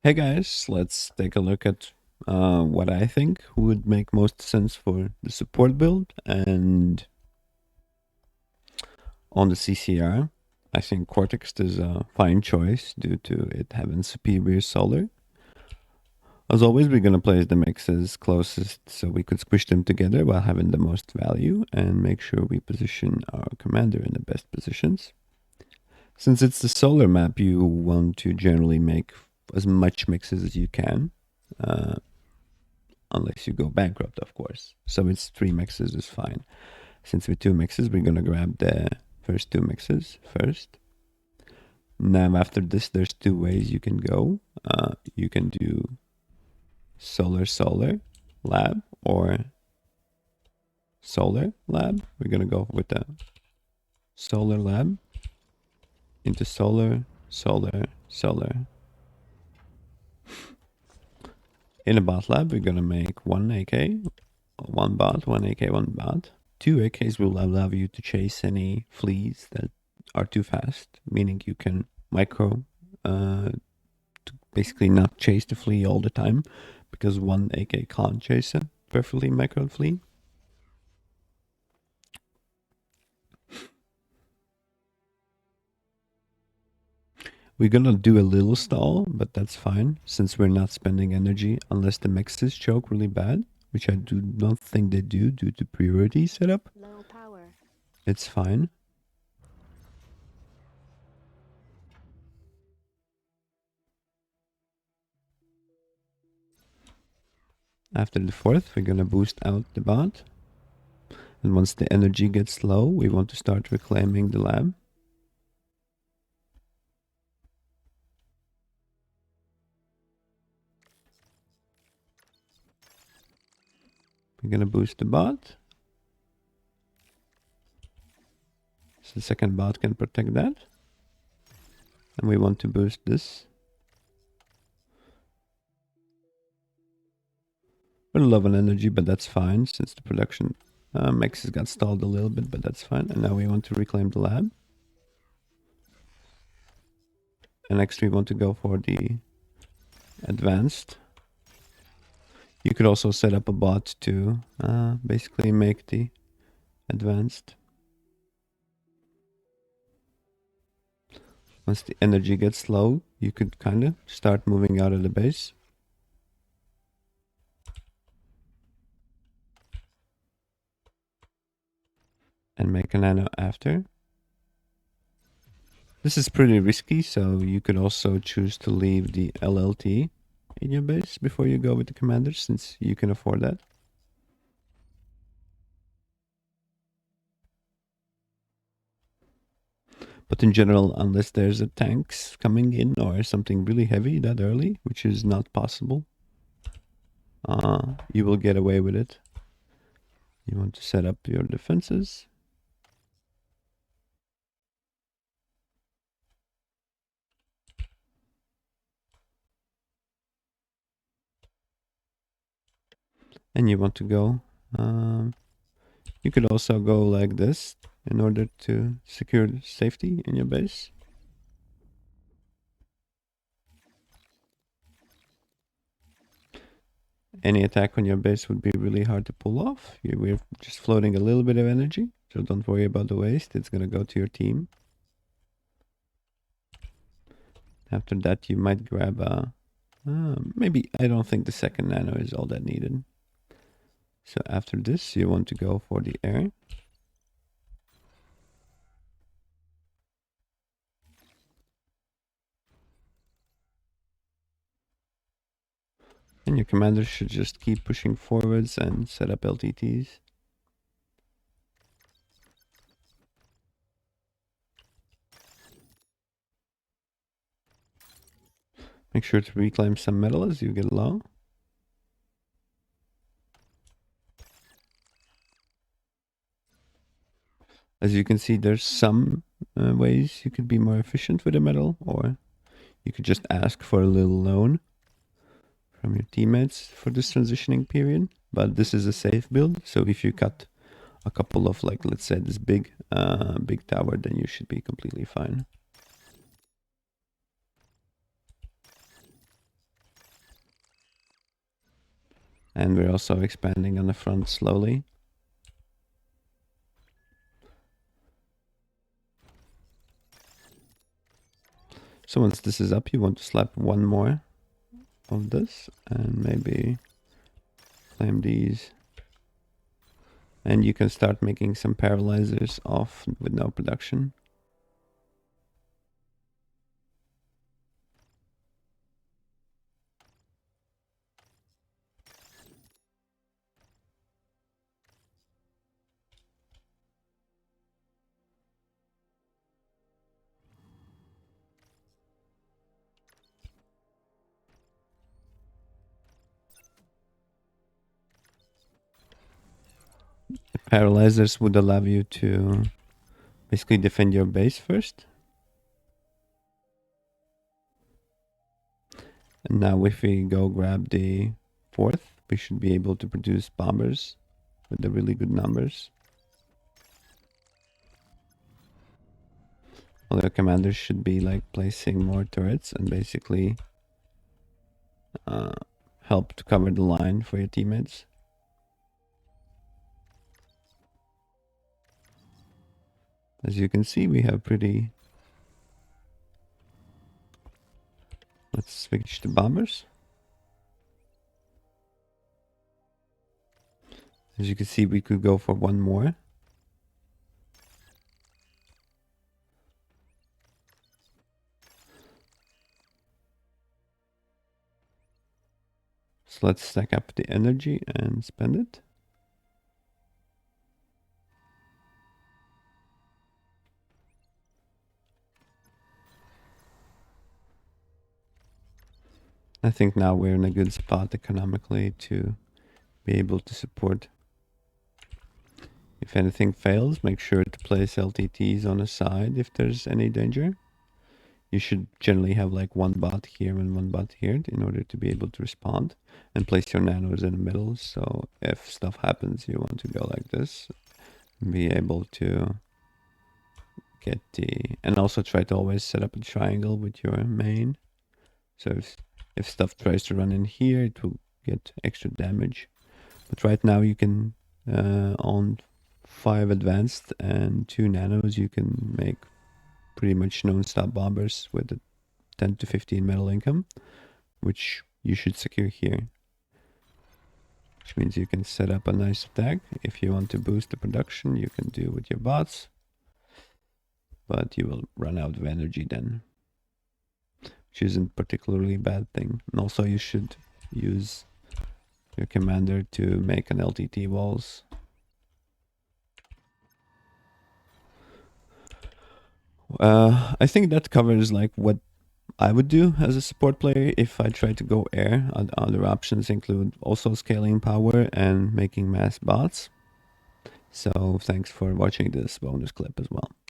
Hey guys, let's take a look at what I think would make most sense for the support build. And on the CCR, I think Cortex is a fine choice due to it having superior solar. As always, we're going to place the mixes closest so we could squish them together while having the most value and make sure we position our commander in the best positions. Since it's the solar map, you want to generally make as much mixes as you can. Unless you go bankrupt, of course. So it's 3 mixes is fine. Since with 2 mixes, we're gonna grab the first 2 mixes first. Now after this, there's 2 ways you can go. You can do solar lab or solar lab. We're gonna go with the solar lab into solar. In a bot lab, we're gonna make 1 AK, 1 bot, 1 AK, 1 bot. 2 AKs will allow you to chase any fleas that are too fast, meaning you can micro to basically not chase the flea all the time, because 1 AK can't chase a perfectly micro flea. We're gonna do a little stall, but that's fine, since we're not spending energy unless the mixes choke really bad, which I do not think they do due to priority setup. Low power. It's fine. After the 4th, we're gonna boost out the bot. And once the energy gets low, we want to start reclaiming the lab. We're gonna boost the bot. So the second bot can protect that. And we want to boost this. We're low on energy, but that's fine since the production mixes got stalled a little bit, but that's fine. And now we want to reclaim the lab. And next we want to go for the advanced. You could also set up a bot to basically make the advanced. Once the energy gets low, you could kind of start moving out of the base. And make a nano after. This is pretty risky, so you could also choose to leave the LLT in your base before you go with the commander, since you can afford that. But in general, unless there's a tanks coming in or something really heavy that early, which is not possible, you will get away with it. You want to set up your defenses. And you want to go, you could also go like this in order to secure safety in your base. Any attack on your base would be really hard to pull off. We're just floating a little bit of energy, so don't worry about the waste. It's gonna go to your team. After that, you might grab a... maybe, I don't think the second nano is all that needed. So after this, you want to go for the air. And your commander should just keep pushing forwards and set up LTTs. Make sure to reclaim some metal as you get low. As you can see, there's some ways you could be more efficient with the metal, or you could just ask for a little loan from your teammates for this transitioning period. But this is a safe build, so if you cut a couple of, like, let's say this big tower, then you should be completely fine. And we're also expanding on the front slowly. So once this is up, you want to slap one more of this and maybe claim these. And you can start making some paralyzers off with no production. Paralyzers would allow you to basically defend your base first. And now if we go grab the fourth, we should be able to produce bombers with the really good numbers. All your commanders should be like placing more turrets and basically help to cover the line for your teammates. As you can see, we have pretty... Let's switch to bombers. As you can see, we could go for one more. So let's stack up the energy and spend it. I think now we're in a good spot economically to be able to support. If anything fails, make sure to place LTTs on the side if there's any danger. You should generally have like one bot here and one bot here in order to be able to respond, and place your nanos in the middle. So if stuff happens, you want to go like this and be able to get the... And also try to always set up a triangle with your main. So if stuff tries to run in here, it will get extra damage. But right now you can, on 5 advanced and 2 nanos, you can make pretty much non-stop bombers with a 10 to 15 metal income, which you should secure here. Which means you can set up a nice stack. If you want to boost the production, you can do with your bots. But you will run out of energy then, which isn't particularly a bad thing. And also you should use your commander to make an LTT walls. I think that covers like what I would do as a support player if I try to go air. Other options include also scaling power and making mass bots. So thanks for watching this bonus clip as well.